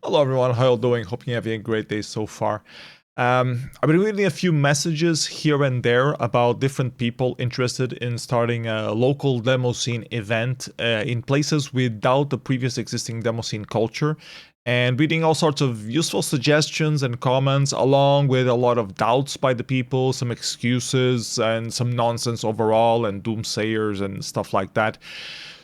Hello everyone, how you doing? Hope you're having a great day so far. I've been reading a few messages here and there about different people interested in starting a local demo scene event in places without the previous existing demo scene culture, and reading all sorts of useful suggestions and comments, along with a lot of doubts by the people, some excuses, and some nonsense overall, and doomsayers and stuff like that.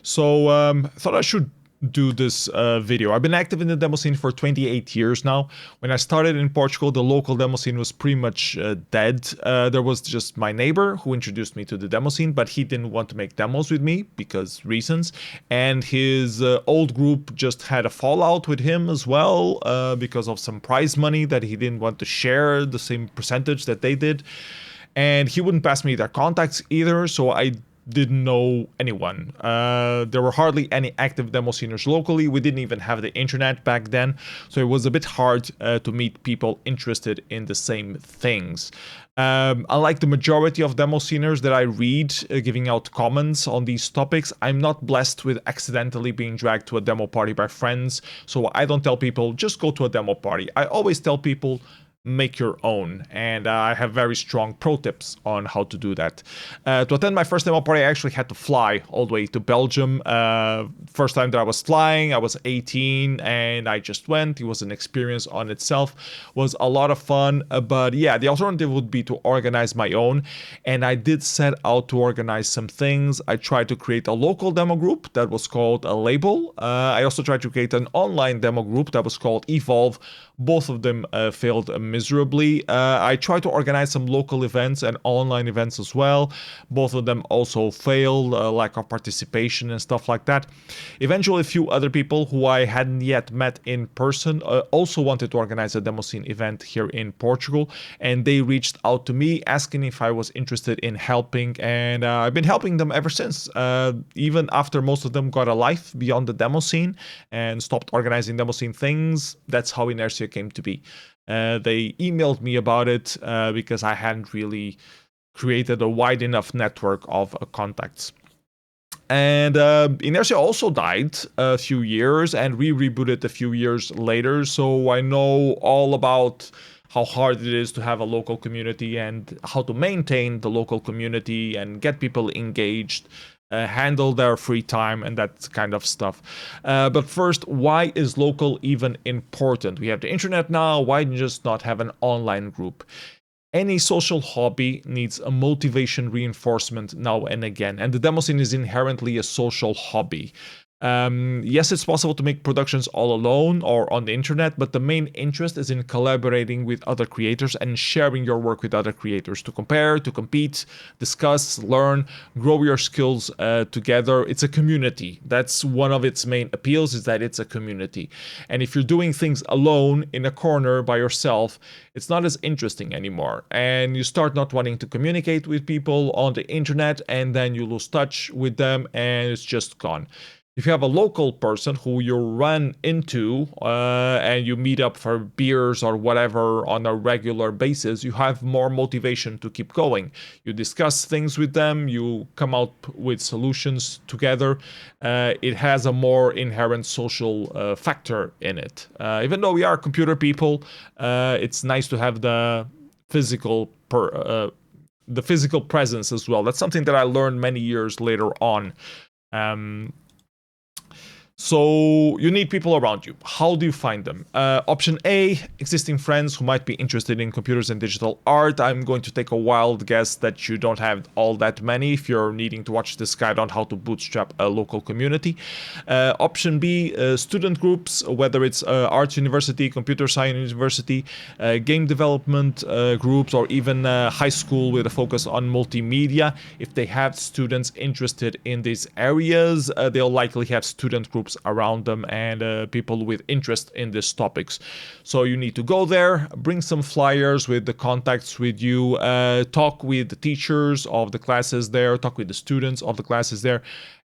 So I thought I should do this video. I've been active in the demo scene for 28 years now. When I started in Portugal, the local demo scene was pretty much dead. There was just my neighbor who introduced me to the demo scene, but he didn't want to make demos with me because reasons. And his old group just had a fallout with him as well because of some prize money that he didn't want to share the same percentage that they did. And he wouldn't pass me their contacts either, so I didn't know anyone. There were hardly any active demo sceners locally. We didn't even have the internet back then, so it was a bit hard to meet people interested in the same things. Unlike the majority of demo sceners that I read giving out comments on these topics, I'm not blessed with accidentally being dragged to a demo party by friends, so I don't tell people just go to a demo party. I always tell people make your own, and I have very strong pro tips on how to do that. To attend my first demo party, I actually had to fly all the way to Belgium. First time that I was flying, I was 18 and I just went. It was an experience on itself, was a lot of fun, but yeah, the alternative would be to organize my own, and I did set out to organize some things. I tried to create a local demo group that was called a label. I also tried to create an online demo group that was called Evolve. Both of them failed miserably. I tried to organize some local events and online events as well. Both of them also failed, lack of participation and stuff like that. Eventually, a few other people who I hadn't yet met in person also wanted to organize a demo scene event here in Portugal, and they reached out to me asking if I was interested in helping, and I've been helping them ever since. Even after most of them got a life beyond the demo scene and stopped organizing demo scene things, that's how Inertia came to be. They emailed me about it because I hadn't really created a wide enough network of contacts. And Inertia also died a few years, and we rebooted a few years later, so I know all about how hard it is to have a local community and how to maintain the local community and get people engaged, handle their free time and that kind of stuff. But first, why is local even important? We have the internet now, why just not have an online group? Any social hobby needs a motivation reinforcement now and again, and the demo scene is inherently a social hobby. Yes, it's possible to make productions all alone or on the internet, but the main interest is in collaborating with other creators and sharing your work with other creators to compare, to compete, discuss, learn, grow your skills together. It's a community. That's one of its main appeals, is that it's a community. And if you're doing things alone in a corner by yourself, it's not as interesting anymore. And you start not wanting to communicate with people on the internet, and then you lose touch with them and it's just gone. If you have a local person who you run into and you meet up for beers or whatever on a regular basis, you have more motivation to keep going. You discuss things with them, you come out with solutions together. It has a more inherent social factor in it. Even though we are computer people, it's nice to have the physical presence as well. That's something that I learned many years later on. So you need people around you. How do you find them? Option A, existing friends who might be interested in computers and digital art. I'm going to take a wild guess that you don't have all that many if you're needing to watch this guide on how to bootstrap a local community. Option B, student groups, whether it's arts university, computer science university, game development groups, or even high school with a focus on multimedia. If they have students interested in these areas, they'll likely have student groups around them and people with interest in these topics. So you need to go there, bring some flyers with the contacts with you, talk with the teachers of the classes there, talk with the students of the classes there,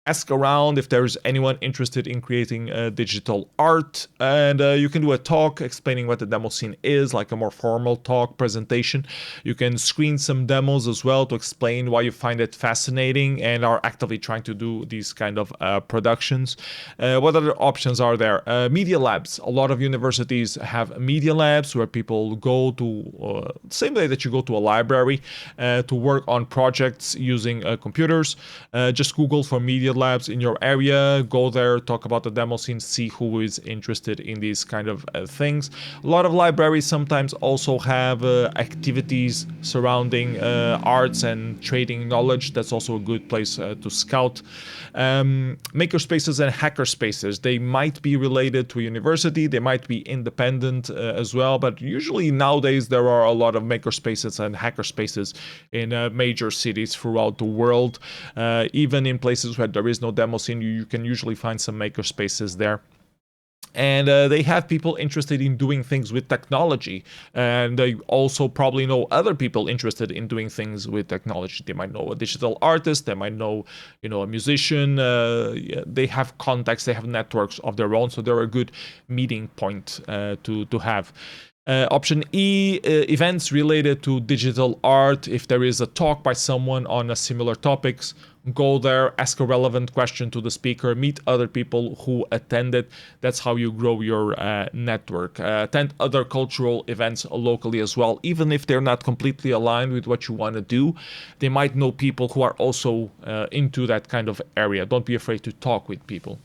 ask around if there's anyone interested in creating digital art, and you can do a talk explaining what the demo scene is, like a more formal talk presentation. You can screen some demos as well to explain why you find it fascinating and are actively trying to do these kind of productions. What other options are there? Media labs. A lot of universities have media labs where people go to, same way that you go to a library, to work on projects using computers. Just Google for media labs in your area, go there, talk about the demo scene, see who is interested in these kind of things. A lot of libraries sometimes also have activities surrounding arts and trading knowledge. That's also a good place to scout. Maker spaces and hacker spaces, they might be related to a university, they might be independent as well, but usually nowadays there are a lot of maker spaces and hacker spaces in major cities throughout the world. Even in places where there is no demo scene, you can usually find some maker spaces there. And they have people interested in doing things with technology, and they also probably know other people interested in doing things with technology. They might know a digital artist, they might know, a musician. They have contacts, they have networks of their own, so they're a good meeting point to have. Option E, events related to digital art. If there is a talk by someone on a similar topics, go there, ask a relevant question to the speaker, meet other people who attended. That's how you grow your network. Attend other cultural events locally as well, even if they're not completely aligned with what you want to do. They might know people who are also into that kind of area. Don't be afraid to talk with people.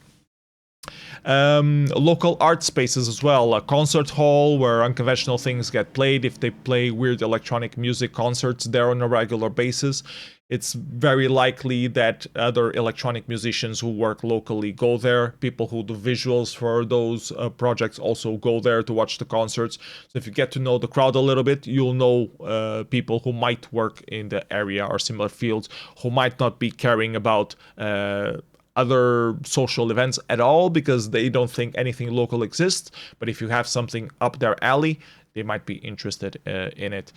Local art spaces as well, a concert hall where unconventional things get played. If they play weird electronic music concerts there on a regular basis, it's very likely that other electronic musicians who work locally go there. People who do visuals for those projects also go there to watch the concerts. So if you get to know the crowd a little bit, you'll know people who might work in the area or similar fields, who might not be caring about other social events at all because they don't think anything local exists. But if you have something up their alley, they might be interested in it.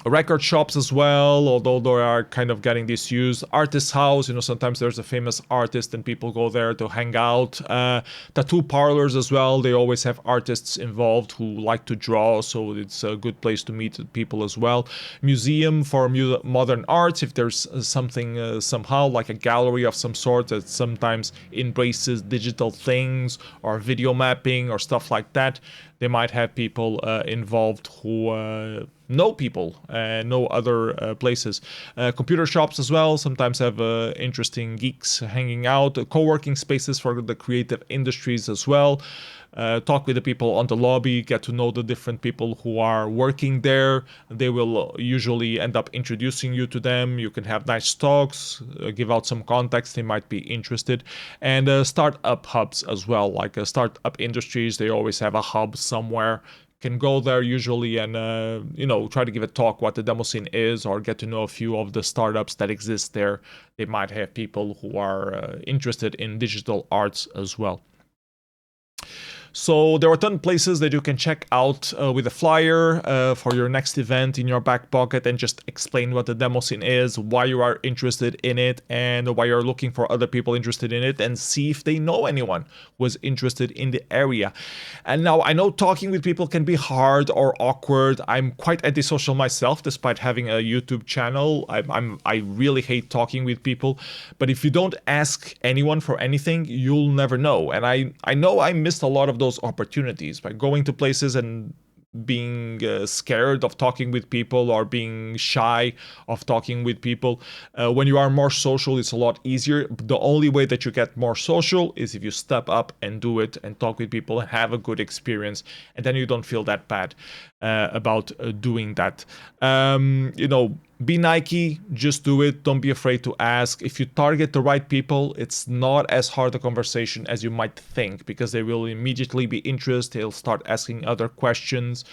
Record shops as well, although they are kind of getting disused. Artist house, sometimes there's a famous artist and people go there to hang out. Tattoo parlors as well, they always have artists involved who like to draw, so it's a good place to meet people as well. Museum for modern arts, if there's something somehow like a gallery of some sort that sometimes embraces digital things or video mapping or stuff like that, they might have people involved who know people, know other places. Computer shops as well sometimes have interesting geeks hanging out. Co-working spaces for the creative industries as well. Talk with the people on the lobby, get to know the different people who are working there. They will usually end up introducing you to them. You can have nice talks, give out some contacts, they might be interested. And startup hubs as well, like startup industries, they always have a hub somewhere. Can go there usually and try to give a talk what the demo scene is, or get to know a few of the startups that exist there. They might have people who are interested in digital arts as well. So there are a ton of places that you can check out with a flyer for your next event in your back pocket, and just explain what the demo scene is, why you are interested in it, and why you're looking for other people interested in it, and see if they know anyone who is interested in the area. And now I know talking with people can be hard or awkward. I'm quite antisocial myself, despite having a YouTube channel. I really hate talking with people, but if you don't ask anyone for anything, you'll never know. And I know I missed a lot of those opportunities by going to places and being scared of talking with people, or being shy of talking with people. When you are more social, it's a lot easier. The only way that you get more social is if you step up and do it and talk with people and have a good experience, and then you don't feel that bad about doing that. Be Nike, just do it. Don't be afraid to ask. If you target the right people, it's not as hard a conversation as you might think, because they will immediately be interested. They'll start asking other questions.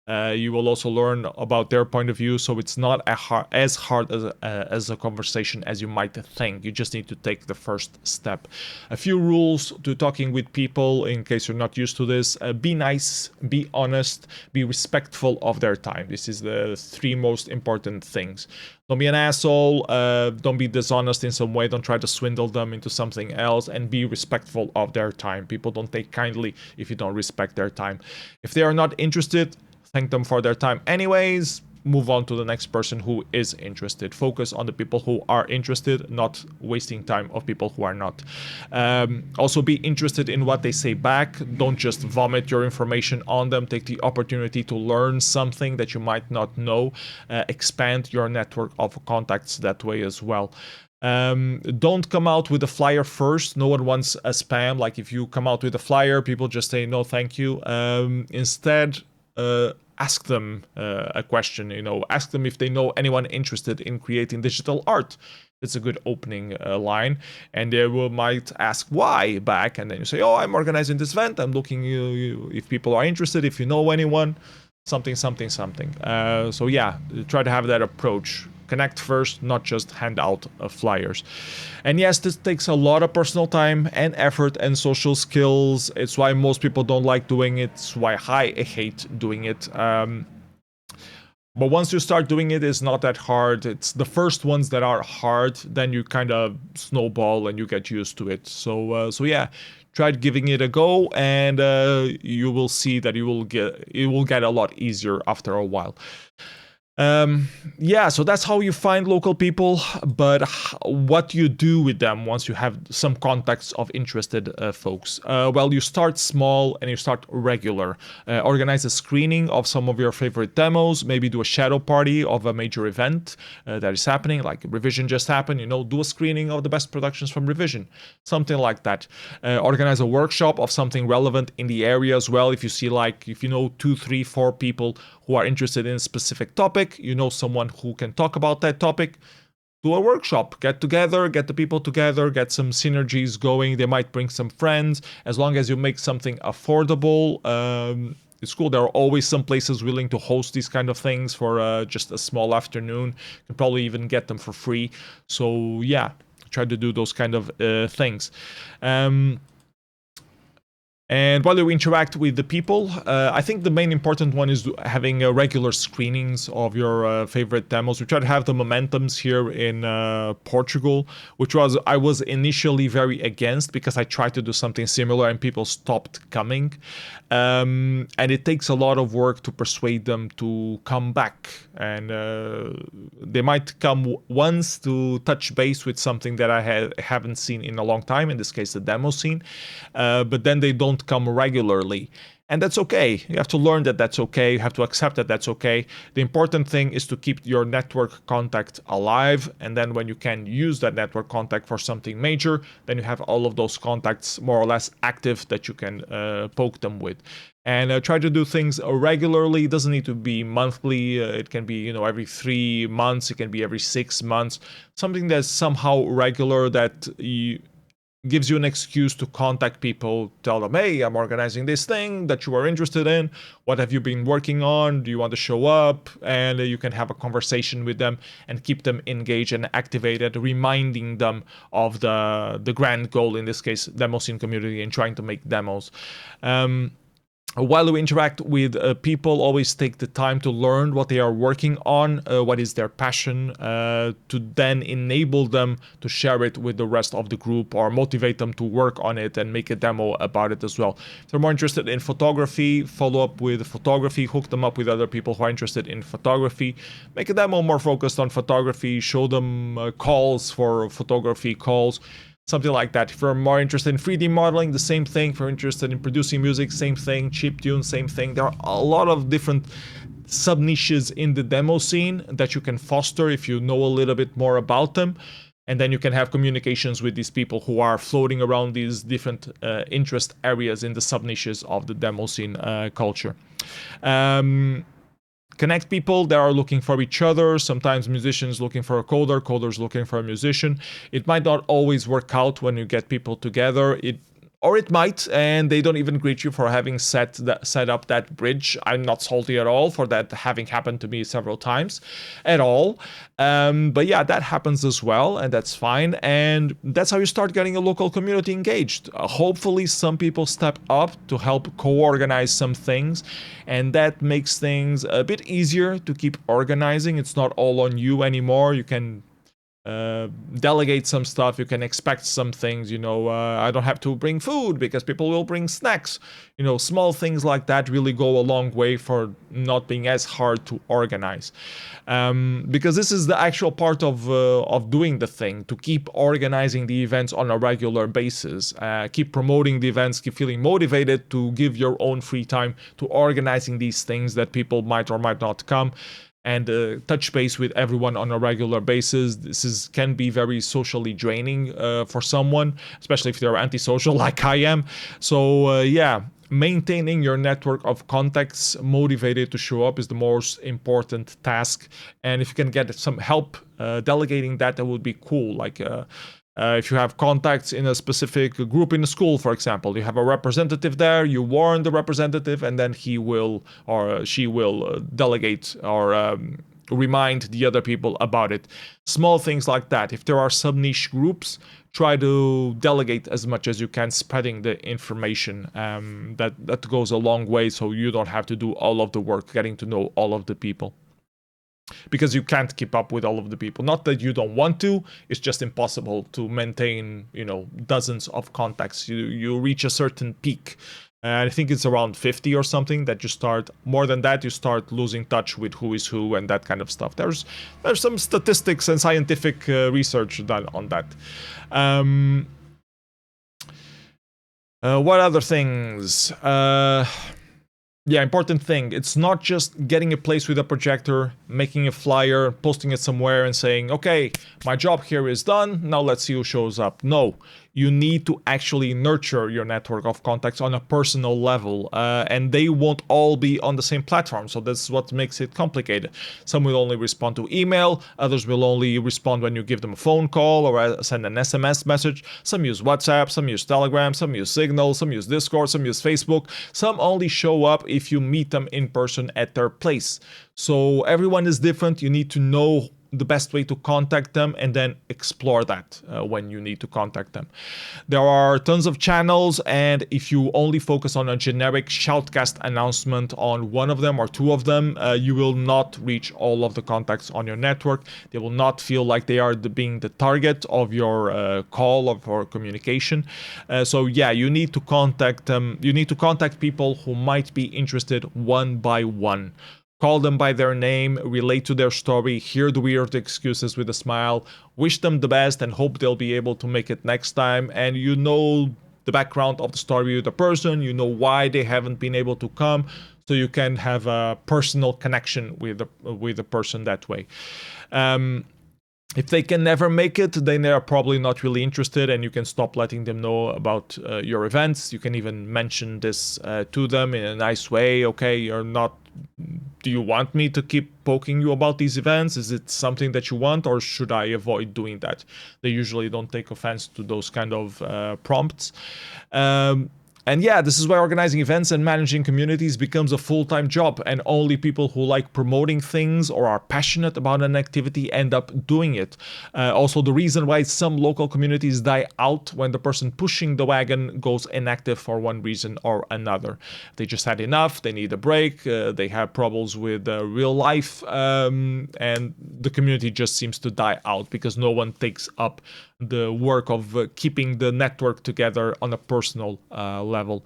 You will also learn about their point of view, so it's not as hard as a conversation as you might think. You just need to take the first step. A few rules to talking with people in case you're not used to this. Be nice, be honest, be respectful of their time. This is the three most important things. Don't be an asshole, don't be dishonest in some way, don't try to swindle them into something else, and be respectful of their time. People don't take kindly if you don't respect their time. If they are not interested, thank them for their time anyways, move on to the next person who is interested. Focus on the people who are interested, not wasting time of people who are not. Also be interested in what they say back. Don't just vomit your information on them. Take the opportunity to learn something that you might not know. Expand your network of contacts that way as well. Don't come out with a flyer first. No one wants a spam. Like if you come out with a flyer, people just say no thank you. Instead, ask them a question, ask them if they know anyone interested in creating digital art. It's a good opening line, and they might ask why back, and then you say, oh, I'm organizing this event, I'm looking if people are interested, if you know anyone, something. So yeah, try to have that approach. Connect first, not just hand out flyers. And yes, this takes a lot of personal time and effort and social skills. It's why most people don't like doing it. It's why I hate doing it. But once you start doing it, it's not that hard. It's the first ones that are hard. Then you kind of snowball and you get used to it. So yeah, try giving it a go, and you will see that it will get a lot easier after a while. Yeah, so that's how you find local people, but what you do with them once you have some contacts of interested folks? Well, you start small and you start regular. Organize a screening of some of your favorite demos, maybe do a shadow party of a major event that is happening, like Revision just happened, do a screening of the best productions from Revision, something like that. Organize a workshop of something relevant in the area as well. If you know 2, 3, 4 people who are interested in a specific topic, someone who can talk about that topic, do a workshop, get together, get the people together, get some synergies going. They might bring some friends. As long as you make something affordable, it's cool. There are always some places willing to host these kind of things for just a small afternoon. You can probably even get them for free. So yeah, try to do those kind of things. And while you interact with the people, I think the main important one is having regular screenings of your favorite demos. We try to have the momentums here in Portugal, which I was initially very against because I tried to do something similar and people stopped coming. And it takes a lot of work to persuade them to come back. And they might come once to touch base with something that I haven't seen in a long time, in this case the demo scene, but then they don't come regularly. And that's okay. You have to learn that that's okay. You have to accept that that's okay. The important thing is to keep your network contact alive. And then when you can use that network contact for something major, then you have all of those contacts more or less active that you can poke them with. And try to do things regularly. It doesn't need to be monthly. It can be, every 3 months. It can be every 6 months. Something that's somehow regular that gives you an excuse to contact people, tell them, hey, I'm organizing this thing that you are interested in. What have you been working on? Do you want to show up? And you can have a conversation with them and keep them engaged and activated, reminding them of the grand goal, in this case, demoscene community, and trying to make demos. While you interact with people, always take the time to learn what they are working on, what is their passion, to then enable them to share it with the rest of the group or motivate them to work on it and make a demo about it as well. If they're more interested in photography, follow up with photography, hook them up with other people who are interested in photography, make a demo more focused on photography, show them calls for photography calls. Something like that. If you're more interested in 3D modeling, the same thing. If you're interested in producing music, same thing. Chiptune, same thing. There are a lot of different sub-niches in the demo scene that you can foster if you know a little bit more about them. And then you can have communications with these people who are floating around these different interest areas in the sub-niches of the demo scene culture. Connect people that are looking for each other. Sometimes musicians looking for a coder, coders looking for a musician. It might not always work out when you get people together. Or it might, and they don't even greet you for having set up that bridge. I'm not salty at all for that having happened to me several times at all. But yeah, that happens as well, and that's fine. And that's how you start getting a local community engaged. Hopefully, some people step up to help co-organize some things, and that makes things a bit easier to keep organizing. It's not all on you anymore. You can delegate some stuff. You can expect some things, I don't have to bring food because people will bring snacks. Small things like that really go a long way for not being as hard to organize, because this is the actual part of doing the thing, to keep organizing the events on a regular basis, keep promoting the events, keep feeling motivated to give your own free time to organizing these things that people might or might not come, and touch base with everyone on a regular basis. This can be very socially draining for someone, especially if they're antisocial like I am. So yeah, maintaining your network of contacts motivated to show up is the most important task. And if you can get some help delegating that would be cool. Like if you have contacts in a specific group in the school, for example, you have a representative there, you warn the representative, and then he will or she will delegate or remind the other people about it. Small things like that. If there are sub-niche groups, try to delegate as much as you can, spreading the information. That goes a long way, so you don't have to do all of the work getting to know all of the people, because you can't keep up with all of the people. Not that you don't want to, it's just impossible to maintain, dozens of contacts. You reach a certain peak, and I think it's around 50 or something that you start. More than that, you start losing touch with who is who and that kind of stuff. There's some statistics and scientific research done on that. What other things? Yeah, important thing. It's not just getting a place with a projector, making a flyer, posting it somewhere and saying, okay, my job here is done, now let's see who shows up. No, you need to actually nurture your network of contacts on a personal level, and they won't all be on the same platform, so that's what makes it complicated. Some will only respond to email, others will only respond when you give them a phone call or send an SMS message. Some use WhatsApp, some use Telegram, some use Signal, some use Discord, some use Facebook. Some only show up if you meet them in person at their place. So everyone is different. You need to know the best way to contact them and then explore that when you need to contact them. There are tons of channels, and if you only focus on a generic shoutcast announcement on one of them or two of them, you will not reach all of the contacts on your network. They will not feel like they are being the target of your call or for communication. So yeah, you need to contact them. You need to contact people who might be interested one by one. Call them by their name, relate to their story, hear the weird excuses with a smile, wish them the best and hope they'll be able to make it next time. And you know the background of the story of the person, you know why they haven't been able to come, so you can have a personal connection with the person that way. If they can never make it, then they are probably not really interested, and you can stop letting them know about your events. You can even mention this to them in a nice way. Okay, you're not... Do you want me to keep poking you about these events? Is it something that you want, or should I avoid doing that? They usually don't take offense to those kind of prompts. And yeah, this is why organizing events and managing communities becomes a full-time job, and only people who like promoting things or are passionate about an activity end up doing it. Also, the reason why some local communities die out when the person pushing the wagon goes inactive for one reason or another. They just had enough, they need a break, they have problems with real life, and the community just seems to die out because no one takes up the work of keeping the network together on a personal level.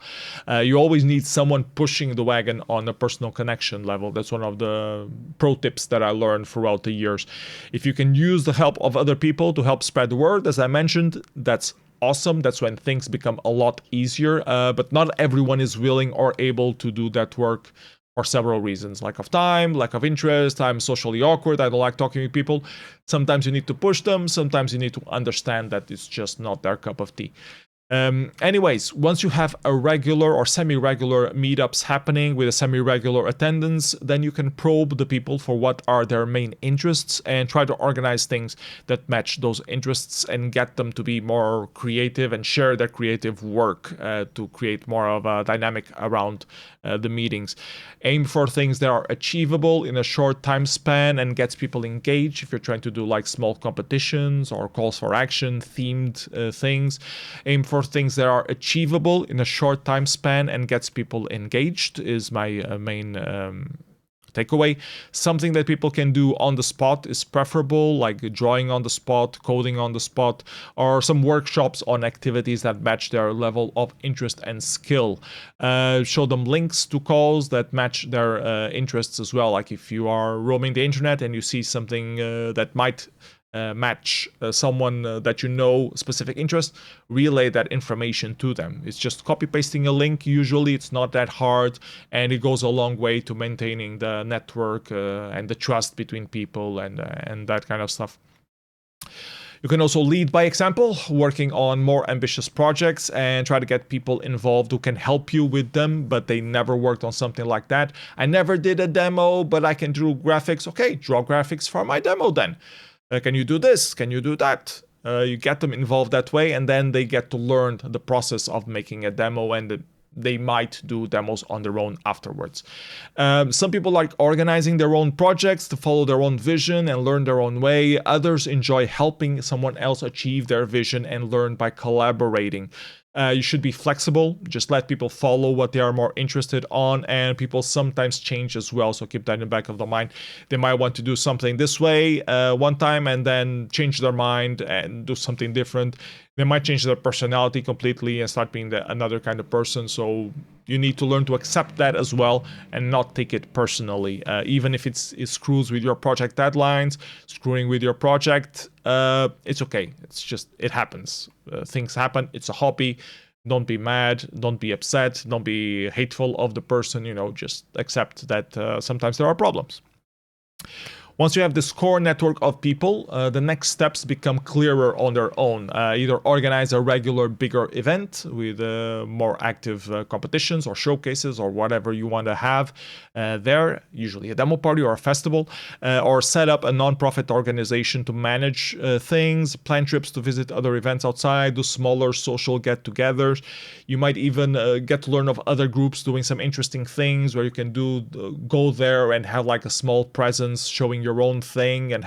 You always need someone pushing the wagon on a personal connection level. That's one of the pro tips that I learned throughout the years. If you can use the help of other people to help spread the word, as I mentioned, that's awesome. That's when things become a lot easier, but not everyone is willing or able to do that work for several reasons. Lack of time, lack of interest, I'm socially awkward, I don't like talking with people. Sometimes you need to push them, sometimes you need to understand that it's just not their cup of tea. Anyways, once you have a regular or semi-regular meetups happening with a semi-regular attendance, then you can probe the people for what are their main interests and try to organize things that match those interests and get them to be more creative and share their creative work to create more of a dynamic around the meetings. Aim for things that are achievable in a short time span and gets people engaged. If you're trying to do like small competitions or calls for action, themed things, aim for things that are achievable in a short time span and gets people engaged is my main takeaway. Something that people can do on the spot is preferable, like drawing on the spot, coding on the spot, or some workshops on activities that match their level of interest and skill. Show them links to calls that match their interests as well. Like if you are roaming the internet and you see something that might match someone that you know specific interest, relay that information to them. It's just copy pasting a link. Usually it's not that hard, and it goes a long way to maintaining the network and the trust between people and that kind of stuff. You can also lead by example, working on more ambitious projects and try to get people involved who can help you with them, but they never worked on something like that. I never did a demo, but I can draw graphics. Okay, draw graphics for my demo then. Can you do this? Can you do that? You get them involved that way, and then they get to learn the process of making a demo, and they might do demos on their own afterwards. Some people like organizing their own projects to follow their own vision and learn their own way. Others enjoy helping someone else achieve their vision and learn by collaborating. You should be flexible. Just let people follow what they are more interested on, and people sometimes change as well, so keep that in the back of the mind. They might want to do something this way one time and then change their mind and do something different. They might change their personality completely and start being another kind of person, so you need to learn to accept that as well and not take it personally. Even if it screws with your project deadlines, screwing with your project, it's okay. It's just, it happens. Things happen. It's a hobby. Don't be mad. Don't be upset. Don't be hateful of the person. Just accept that sometimes there are problems. Once you have this core network of people, the next steps become clearer on their own. Either organize a regular, bigger event with more active competitions or showcases or whatever you want to have there, usually a demo party or a festival, or set up a non-profit organization to manage things, plan trips to visit other events outside, do smaller social get-togethers. You might even get to learn of other groups doing some interesting things where you can go there and have like a small presence showing your own thing and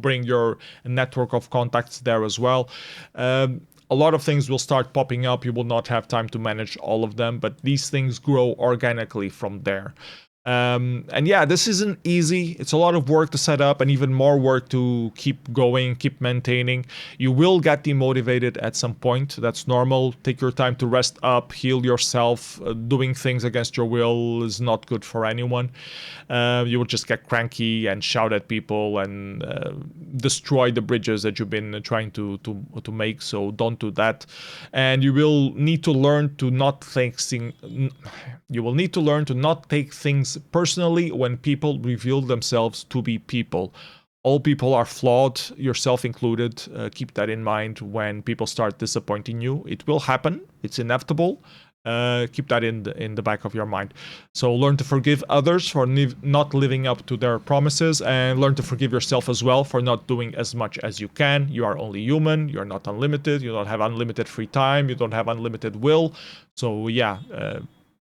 bring your network of contacts there as well. A lot of things will start popping up. You will not have time to manage all of them, but these things grow organically from there. And yeah, this isn't easy. It's a lot of work to set up and even more work to keep going, keep maintaining. You will get demotivated at some point. That's normal. Take your time to rest up, heal yourself. Doing things against your will is not good for anyone. You will just get cranky and shout at people and destroy the bridges that you've been trying to make. So don't do that. And you will need to learn to not take things personally when people reveal themselves to be people. All people are flawed, yourself included. Keep that in mind when people start disappointing you. It will happen. It's inevitable. Keep that in the back of your mind. So learn to forgive others for not living up to their promises, and learn to forgive yourself as well for not doing as much as you can. You are only human. You're not unlimited. You don't have unlimited free time. You don't have unlimited will. So yeah,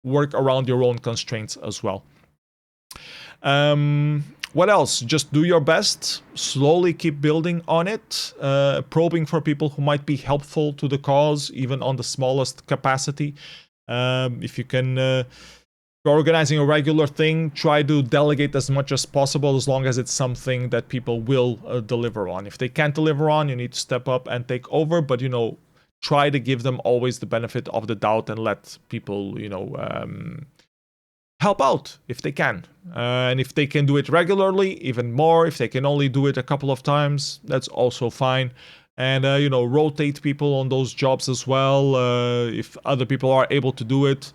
work around your own constraints as well. What else? Just do your best. Slowly keep building on it. Probing for people who might be helpful to the cause, even on the smallest capacity. If you can, if you're organizing a regular thing, try to delegate as much as possible, as long as it's something that people will deliver on. If they can't deliver on, you need to step up and take over. But try to give them always the benefit of the doubt and let people, help out if they can. And if they can do it regularly, even more. If they can only do it a couple of times, that's also fine. And, rotate people on those jobs as well. If other people are able to do it,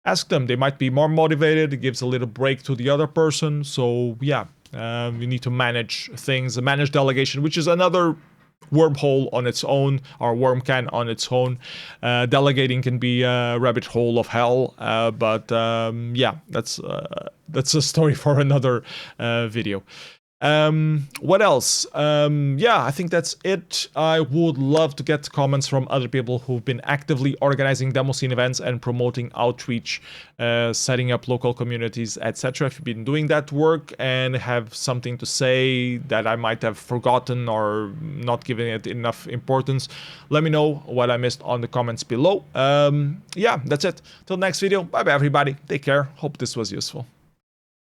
ask them. They might be more motivated. It gives a little break to the other person. So, yeah, you need to manage things, manage delegation, which is another wormhole on its own, or worm can on its own. Delegating can be a rabbit hole of hell, but yeah, that's a story for another video. What else? Yeah, I think that's it. I would love to get comments from other people who've been actively organizing demo scene events and promoting outreach, setting up local communities, etc. If you've been doing that work and have something to say that I might have forgotten or not given it enough importance, let me know what I missed on the comments below. Yeah, that's it. Till next video. Bye bye everybody. Take care. Hope this was useful.